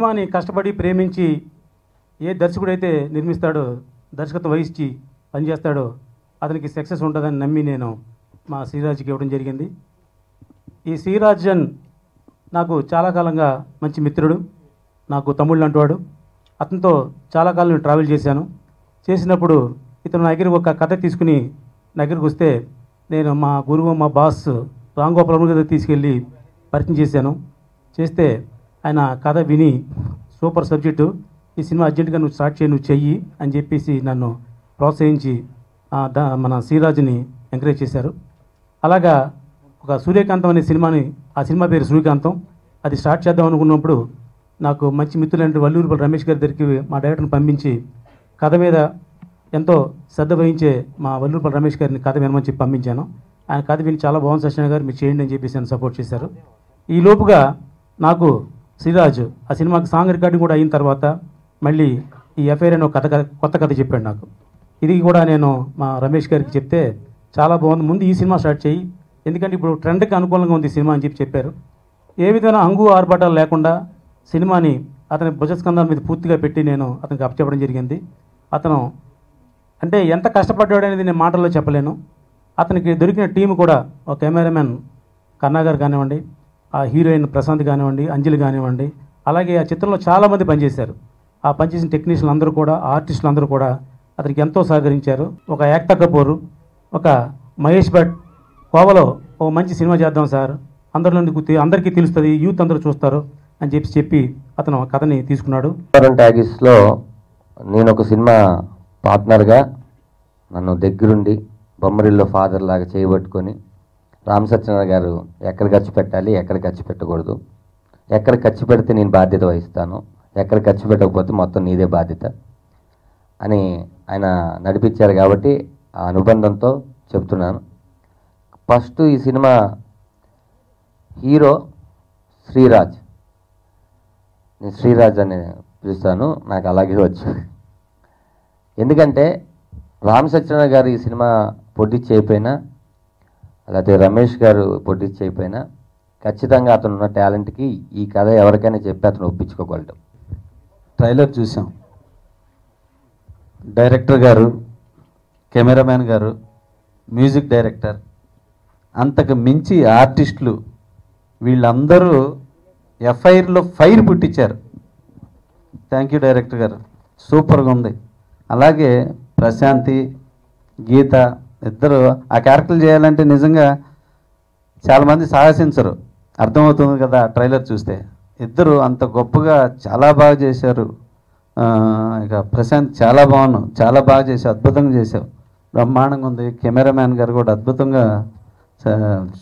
సినిమాని కష్టపడి ప్రేమించి ఏ దర్శకుడైతే నిర్మిస్తాడో, దర్శకత్వం వహించి పనిచేస్తాడో అతనికి సక్సెస్ ఉంటుందని నమ్మి నేను మా శ్రీరాజ్కి ఇవ్వడం జరిగింది. ఈ శ్రీరాజన్ నాకు చాలా కాలంగా మంచి మిత్రుడు, నాకు తమ్ముళ్ళు అంటువాడు. అతనితో చాలా కాలం నేను ట్రావెల్ చేశాను. చేసినప్పుడు ఇతను నా దగ్గరికి ఒక కథ తీసుకుని నా దగ్గరికి వస్తే నేను మా గురువు, మా బాస్ రామ్ గోపాల్ గారు తీసుకెళ్ళి పరిచయం చేశాను. చేస్తే ఆయన కథ విని సూపర్ సబ్జెక్టు, ఈ సినిమా అర్జెంటుగా నువ్వు స్టార్ట్ చేయి, నువ్వు చెయ్యి అని చెప్పేసి నన్ను ప్రోత్సహించి మన శ్రీరాజుని ఎంకరేజ్ చేశారు. అలాగా ఒక సూర్యకాంతం అనే సినిమాని, ఆ సినిమా పేరు సూర్యకాంతం, అది స్టార్ట్ చేద్దాం అనుకున్నప్పుడు నాకు మంచి మిత్రులంటే వల్లూరుపల్లి రమేష్ గారి దగ్గరికి మా డైరెక్టర్ని పంపించి కథ మీద ఎంతో శ్రద్ధ వహించే మా వల్లూరుపల్లి రమేష్ గారిని కథ వినమని చెప్పి పంపించాను. ఆయన కథ విని చాలా బాగుంది సత్యనారాయణ గారు, మీరు చేయండి అని చెప్పేసి ఆయన సపోర్ట్ చేశారు. ఈ లోపుగా నాకు శ్రీరాజ్ ఆ సినిమాకి సాంగ్ రికార్డింగ్ కూడా అయిన తర్వాత మళ్ళీ ఈ ఎఫ్ఐఆర్ అనే ఒక కొత్త కథ చెప్పాడు నాకు. ఇది కూడా నేను మా రమేష్ గారికి చెప్తే చాలా బాగుంది, ముందు ఈ సినిమా స్టార్ట్ చేయి, ఎందుకంటే ఇప్పుడు ట్రెండ్కి అనుకూలంగా ఉంది ఈ సినిమా అని చెప్పారు. ఏ విధమైన హంగు ఆర్భాటాలు లేకుండా సినిమాని అతని భుజస్కంధాల మీద పూర్తిగా పెట్టి నేను అతనికి అప్పచెప్పడం జరిగింది. అతను అంటే ఎంత కష్టపడ్డాడు అనేది నేను మాటల్లో చెప్పలేను. అతనికి దొరికిన టీం కూడా, ఒక కెమెరామెన్ కన్నా గారు కానివ్వండి, ఆ హీరోయిన్ ప్రశాంత్ కానివ్వండి, అంజలి కానివ్వండి, అలాగే ఆ చిత్రంలో చాలామంది పనిచేశారు. ఆ పనిచేసిన టెక్నీషియన్లు అందరూ కూడా, ఆర్టిస్టులు అందరూ కూడా అతనికి ఎంతో సహకరించారు. ఒక యాక్తా కపూర్, ఒక మహేష్ భట్ కోవలో ఒక మంచి సినిమా చేద్దాం సార్, అందరికీ తెలుస్తుంది, యూత్ అందరూ చూస్తారు అని చెప్పి అతను కథని తీసుకున్నాడు. ట్యాగిస్లో నేను ఒక సినిమా పార్ట్నర్గా నన్ను దగ్గరుండి బొమ్మరిల్లో ఫాదర్ లాగా చేయబట్టుకొని రామ్ సత్యనారాయణ గారు ఎక్కడ ఖర్చు పెట్టాలి, ఎక్కడ ఖర్చు పెట్టకూడదు, ఎక్కడ ఖర్చు పెడితే నేను బాధ్యత వహిస్తాను, ఎక్కడ ఖర్చు పెట్టకపోతే మొత్తం నీదే బాధ్యత అని ఆయన నడిపించారు. కాబట్టి ఆ అనుబంధంతో చెప్తున్నాను. ఫస్ట్ ఈ సినిమా హీరో శ్రీరాజ్, నేను శ్రీరాజ్ అని పిలుస్తాను, నాకు అలాగే వచ్చు. ఎందుకంటే రామ్ సత్యనారాయణ గారు ఈ సినిమా ప్రొడ్యూస్ చేయకపోయినా, అలాగే రమేష్ గారు ప్రొడ్యూస్ చేయకపోయినా, ఖచ్చితంగా అతను ఉన్న టాలెంట్కి ఈ కథ ఎవరికైనా చెప్పి అతను ఒప్పించుకోగలడు. ట్రైలర్ చూసాం, డైరెక్టర్ గారు, కెమెరామ్యాన్ గారు, మ్యూజిక్ డైరెక్టర్, అంతకు మించి ఆర్టిస్టులు వీళ్ళందరూ ఎఫ్ఐఆర్లో ఫైర్ పుట్టించారు. థ్యాంక్ యూ డైరెక్టర్ గారు, సూపర్గా ఉంది. అలాగే ప్రశాంతి, గీత ఇద్దరు ఆ క్యారెక్టర్లు చేయాలంటే నిజంగా చాలామంది సాహసించరు, అర్థమవుతుంది కదా ట్రైలర్ చూస్తే. ఇద్దరు అంత గొప్పగా చాలా బాగా చేశారు. ఇక ప్రశాంత్ చాలా బాగున్నావు, చాలా బాగా చేసావు, అద్భుతంగా చేసావు, బ్రహ్మాండంగా ఉంది. కెమెరామ్యాన్ గారు కూడా అద్భుతంగా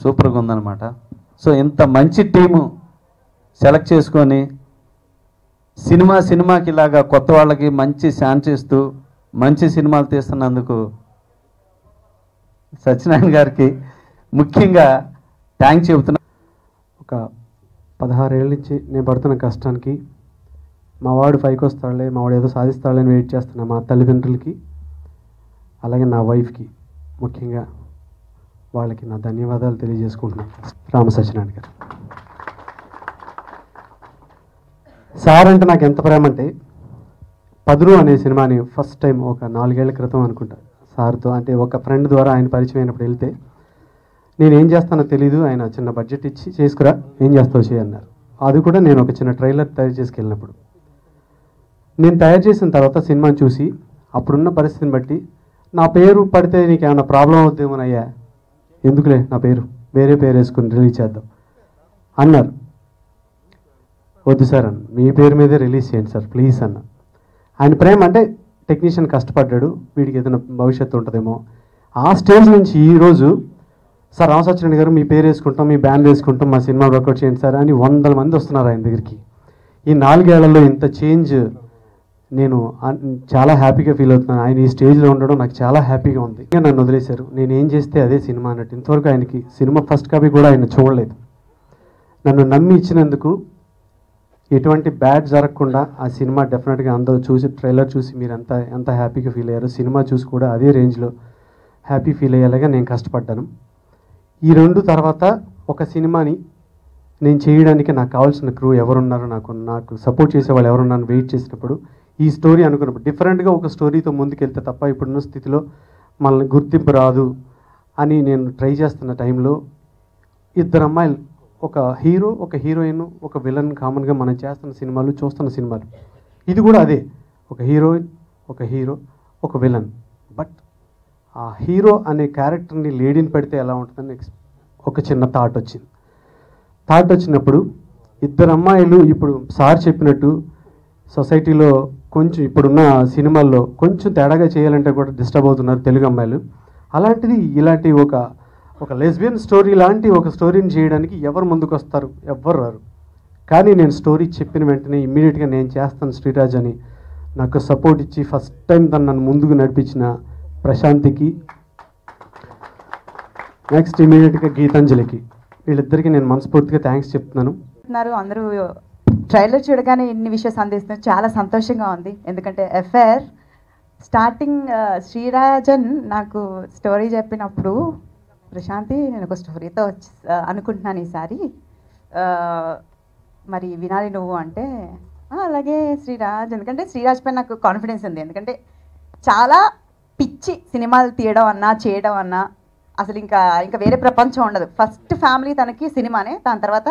సూపర్గా ఉందన్నమాట. సో ఇంత మంచి టీము సెలెక్ట్ చేసుకొని సినిమాకి ఇలాగా కొత్త వాళ్ళకి మంచి ఛాన్స్ ఇస్తూ మంచి సినిమాలు తీస్తున్నందుకు సత్యనారాయణ గారికి ముఖ్యంగా థ్యాంక్స్ చెబుతున్నా. ఒక 16 ఏళ్ళ నుంచి నేను పడుతున్న కష్టానికి మా వాడు పైకి వస్తాడులే, మా వాడు ఏదో సాధిస్తాడులే అని వెయిట్ చేస్తున్నా మా తల్లిదండ్రులకి, అలాగే నా వైఫ్కి, ముఖ్యంగా వాళ్ళకి నా ధన్యవాదాలు తెలియజేసుకుంటున్నాను. రామ సత్యనారాయణ గారు సార్ అంటే నాకు ఎంత ప్రేమ అంటే, పదురు అనే సినిమాని ఫస్ట్ టైం ఒక 4 ఏళ్ల క్రితం అనుకుంటా సార్తో, అంటే ఒక ఫ్రెండ్ ద్వారా ఆయన పరిచయం అయినప్పుడు వెళ్తే, నేను ఏం చేస్తానో తెలీదు, ఆయన చిన్న బడ్జెట్ ఇచ్చి చేసుకురా, ఏం చేస్తావు చేయన్నారు. అది కూడా నేను ఒక చిన్న ట్రైలర్ తయారు చేసుకెళ్ళినప్పుడు, నేను తయారు చేసిన తర్వాత సినిమాని చూసి అప్పుడున్న పరిస్థితిని బట్టి, నా పేరు పడితే నీకు ఏమైనా ప్రాబ్లం అవుతుందేమోనయ్యా, ఎందుకులే నా పేరు, వేరే పేరు వేసుకుని రిలీజ్ చేద్దాం అన్నారు. వద్దు సార్ అన్న, మీ పేరు మీదే రిలీజ్ చేయండి సార్ ప్లీజ్ అన్న. ఆయన ప్రేమ అంటే టెక్నీషియన్ కష్టపడ్డాడు, వీడికి ఏదైనా భవిష్యత్తు ఉంటుందేమో. ఆ స్టేజ్ నుంచి ఈరోజు సార్ రామ సత్యనారాయణ గారు మీ పేరు వేసుకుంటాం, మీ బ్యాండ్ వేసుకుంటాం, మా సినిమా వర్కౌట్ చేయండి సార్ అని 100 మంది వస్తున్నారు ఆయన దగ్గరికి. ఈ 4 ఏళ్లలో ఇంత చేంజ్ నేను చాలా హ్యాపీగా ఫీల్ అవుతున్నాను. ఆయన ఈ స్టేజ్లో ఉండడం నాకు చాలా హ్యాపీగా ఉంది. ఇంకా నన్ను వదిలేశారు, నేను ఏం చేస్తే అదే సినిమా అన్నట్టు. ఇంతవరకు ఆయనకి సినిమా ఫస్ట్ కాపీ కూడా ఆయన చూడలేదు. నన్ను నమ్మి ఇచ్చినందుకు ఎటువంటి బ్యాడ్ జరగకుండా ఆ సినిమా డెఫినెట్గా అందరూ చూసి, ట్రైలర్ చూసి మీరు ఎంత హ్యాపీగా ఫీల్ అయ్యారు, సినిమా చూసి కూడా అదే రేంజ్లో హ్యాపీ ఫీల్ అయ్యేలాగా నేను కష్టపడ్డాను. ఈ 2 తర్వాత ఒక సినిమాని నేను చేయడానికి నాకు కావాల్సిన క్రూ ఎవరున్నారో నాకు సపోర్ట్ చేసే వాళ్ళు ఎవరున్నారో వెయిట్ చేసినప్పుడు ఈ స్టోరీ అనుకున్నప్పుడు డిఫరెంట్గా ఒక స్టోరీతో ముందుకెళ్తే తప్ప ఇప్పుడున్న స్థితిలో మనల్ని గుర్తింపు రాదు అని నేను ట్రై చేస్తున్న టైంలో ఇద్దరు అమ్మాయిలు, ఒక హీరో ఒక హీరోయిన్ ఒక విలన్ కామన్గా మనం చేస్తున్న సినిమాలు చూస్తున్న సినిమాలు. ఇది కూడా అదే, ఒక హీరోయిన్ ఒక హీరో ఒక విలన్. బట్ ఆ హీరో అనే క్యారెక్టర్ని లేడీని పెడితే ఎలా ఉంటుందని ఒక చిన్న థాట్ వచ్చినప్పుడు ఇద్దరు అమ్మాయిలు ఇప్పుడు సార్ చెప్పినట్టు సొసైటీలో కొంచెం ఇప్పుడున్న సినిమాల్లో కొంచెం తేడాగా చేయాలంటే కూడా డిస్టర్బ్ అవుతున్నారు తెలుగు అమ్మాయిలు. అలాంటిది ఇలాంటి ఒక లెస్బియన్ స్టోరీ లాంటి ఒక స్టోరీని చేయడానికి ఎవరు ముందుకు వస్తారు? ఎవ్వరు రారు. కానీ నేను స్టోరీ చెప్పిన వెంటనే ఇమ్మీడియట్గా నేను చేస్తాను శ్రీరాజ్ అని నాకు సపోర్ట్ ఇచ్చి ఫస్ట్ టైం నన్ను ముందుకు నడిపించిన ప్రశాంతికి, నెక్స్ట్ ఇమీడియట్గా గీతాంజలికి, వీళ్ళిద్దరికీ నేను మనస్ఫూర్తిగా థ్యాంక్స్ చెప్తున్నాను. అందరూ ట్రైలర్ చూడగానే ఇన్ని విషయాలు అందిస్తున్నారు, చాలా సంతోషంగా ఉంది. ఎందుకంటే ఎఫ్ఐఆర్ స్టార్టింగ్ శ్రీరాజన్ నాకు స్టోరీ చెప్పినప్పుడు, ప్రశాంతి నేను ఒక స్టోరీతో అనుకుంటున్నాను ఈసారి, మరి వినాలి నువ్వు అంటే అలాగే శ్రీరాజ్, ఎందుకంటే శ్రీరాజ్ పైన నాకు కాన్ఫిడెన్స్ ఉంది. ఎందుకంటే చాలా పిచ్చి సినిమాలు తీయడం అన్నా చేయడం అన్నా అసలు ఇంకా వేరే ప్రపంచం ఉండదు. ఫస్ట్ ఫ్యామిలీ తనకి సినిమానే, దాని తర్వాత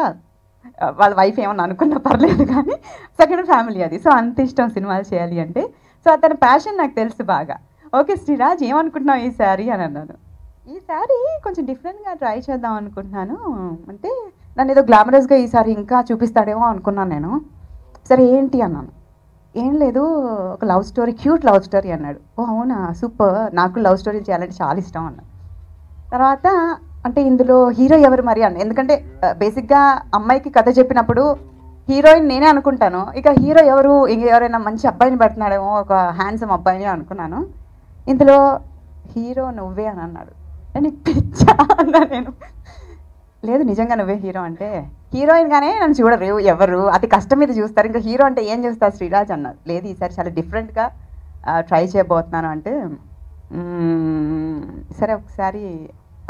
వాళ్ళ వైఫ్ ఏమన్నా అనుకున్నా పర్లేదు కానీ సెకండ్ ఫ్యామిలీ అది. సో అంత ఇష్టం సినిమాలు చేయాలి అంటే. సో అతని ప్యాషన్ నాకు తెలుసు బాగా. ఓకే శ్రీరాజ్ ఏమనుకుంటున్నావు ఈసారి అని అన్నాను. ఈసారి కొంచెం డిఫరెంట్గా ట్రై చేద్దాం అనుకుంటున్నాను అంటే, నన్ను ఏదో గ్లామరస్గా ఈసారి ఇంకా చూపిస్తాడేమో అనుకున్నాను నేను. సరే ఏంటి అన్నాను. ఏం లేదు, ఒక love story, cute love story అన్నాడు. ఓ అవునా, సూపర్, నాకు లవ్ స్టోరీ చేయాలంటే చాలా ఇష్టం అన్నాడు. తర్వాత అంటే ఇందులో హీరో ఎవరు మరి అన్న, ఎందుకంటే బేసిక్గా అమ్మాయికి కథ చెప్పినప్పుడు హీరోయిన్ నేనే అనుకుంటాను, ఇక హీరో ఎవరైనా మంచి అబ్బాయిని పెడుతున్నాడేమో, ఒక హ్యాండ్సమ్ అబ్బాయిని అనుకున్నాను. ఇందులో హీరో నువ్వే అని అన్నాడు. నీకు పిచ్చా అన్నా నేను. లేదు నిజంగా నువ్వే హీరో అంటే, హీరోయిన్గానే నన్ను చూడరు ఎవరు, అతి కష్టం మీద చూస్తారు, ఇంకా హీరో అంటే ఏం చూస్తారు శ్రీరాజ్ అన్నారు. లేదు ఈసారి చాలా డిఫరెంట్గా ట్రై చేయబోతున్నాను అంటే, సరే ఒకసారి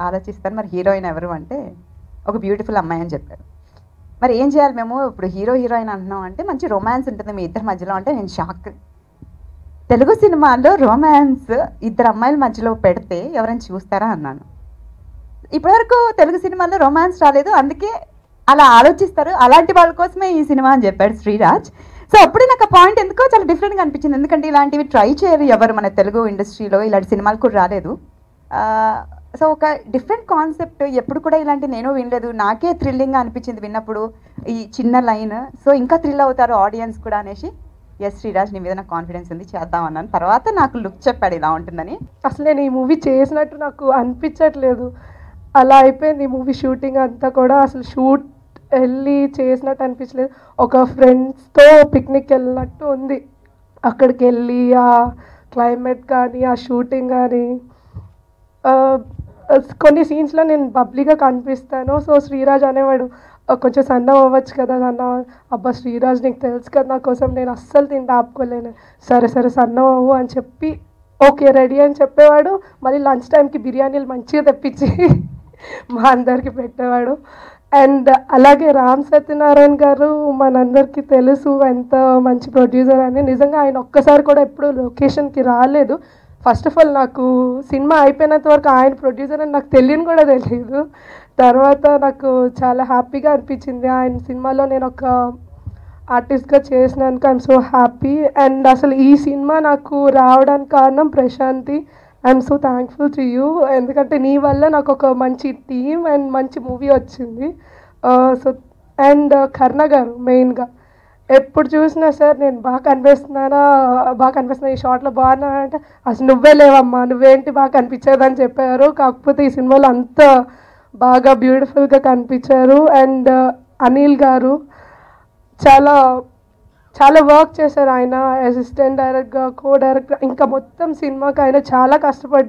ఆలోచిస్తాను, మరి హీరోయిన్ ఎవరు అంటే ఒక బ్యూటిఫుల్ అమ్మాయి అని చెప్పారు. మరి ఏం చేయాలి మేము ఇప్పుడు, హీరోయిన్ అంటున్నాం అంటే మంచి రొమాన్స్ ఉంటుంది మీ ఇద్దరి మధ్యలో అంటే నేను షాక్. తెలుగు సినిమాల్లో రొమాన్స్ ఇద్దరు అమ్మాయిల మధ్యలో పెడితే ఎవరైనా చూస్తారా అన్నాను. ఇప్పటివరకు తెలుగు సినిమాల్లో రొమాన్స్ రాలేదు, అందుకే అలా ఆలోచిస్తారు, అలాంటి వాళ్ళ కోసమే ఈ సినిమా అని చెప్పాడు శ్రీరాజ్. సో అప్పుడే నాకు ఆ పాయింట్ ఎందుకో చాలా డిఫరెంట్గా అనిపించింది. ఎందుకంటే ఇలాంటివి ట్రై చేయరు ఎవరు మన తెలుగు ఇండస్ట్రీలో, ఇలాంటి సినిమాలు కూడా రాలేదు. సో ఒక డిఫరెంట్ కాన్సెప్ట్, ఎప్పుడు కూడా ఇలాంటి నేను వినలేదు, నాకే థ్రిల్లింగ్గా అనిపించింది విన్నప్పుడు ఈ చిన్న లైన్. సో ఇంకా థ్రిల్ అవుతారు ఆడియన్స్ కూడా అనేసి, ఎస్ శ్రీరాజ్ నీ మీద నాకు కాన్ఫిడెన్స్ ఉంది చేద్దాం అన్నాను. తర్వాత నాకు లుక్ చెప్పాడు ఇలా ఉంటుందని. అసలు నేను ఈ మూవీ చేసినట్టు నాకు అనిపించట్లేదు, అలా అయిపోయింది ఈ మూవీ షూటింగ్ అంతా కూడా. అసలు షూట్ వెళ్ళి చేసినట్టు అనిపించలేదు, ఒక ఫ్రెండ్స్తో పిక్నిక్ వెళ్ళినట్టు ఉంది. అక్కడికి వెళ్ళి ఆ క్లైమేట్ కానీ ఆ షూటింగ్ కానీ, కొన్ని సీన్స్లో నేను బబ్లీగా కనిపిస్తాను. సో శ్రీరాజ్ అనేవాడు కొంచెం సన్నం అవ్వచ్చు కదా, సన్నం. అబ్బా శ్రీరాజ్ నీకు తెలుసు కదా నా కోసం నేను అస్సలు తింటే ఆపుకోలేను, సరే సరే సన్నం అవ్వు అని చెప్పి ఓకే రెడీ అని చెప్పేవాడు. మళ్ళీ లంచ్ టైంకి బిర్యానీలు మంచిగా తెప్పించి మా అందరికి పెట్టేవాడు. అండ్ అలాగే రామ్ సత్యనారాయణ గారు మనందరికీ తెలుసు ఎంత మంచి ప్రొడ్యూసర్ అని. నిజంగా ఆయన ఒక్కసారి కూడా ఎప్పుడు లొకేషన్కి రాలేదు. ఫస్ట్ ఆఫ్ ఆల్ నాకు సినిమా అయిపోయినంత వరకు ఆయన ప్రొడ్యూసర్ అని నాకు తెలియని కూడా తెలియదు. తర్వాత నాకు చాలా హ్యాపీగా అనిపించింది ఆయన సినిమాలో నేను ఒక ఆర్టిస్ట్గా చేసినందుకు. I'm so happy. అండ్ అసలు ఈ సినిమా నాకు రావడానికి కారణం Prashanti. I'm so thankful to you, ఎందుకంటే నీ వల్ల నాకు ఒక మంచి టీమ్ అండ్ మంచి మూవీ వచ్చింది. సో అండ్ కర్ణ గారు మెయిన్గా ఎప్పుడు చూసినా సార్ నేను బాగా కనిపిస్తున్నా ఈ షార్ట్లో బాగున్నా అంటే, అసలు నువ్వే లేవమ్మా నువ్వేంటి బాగా కనిపించేదని చెప్పారు. కాకపోతే ఈ సినిమాలో అంత బాగా బ్యూటిఫుల్గా కనిపించారు. అండ్ అనిల్ గారు చాలా వర్క్ చేశారు ఆయన, అసిస్టెంట్ డైరెక్ట్గా, కో డైరెక్టర్, ఇంకా మొత్తం సినిమాకి ఆయన చాలా కష్టపడ్డారు.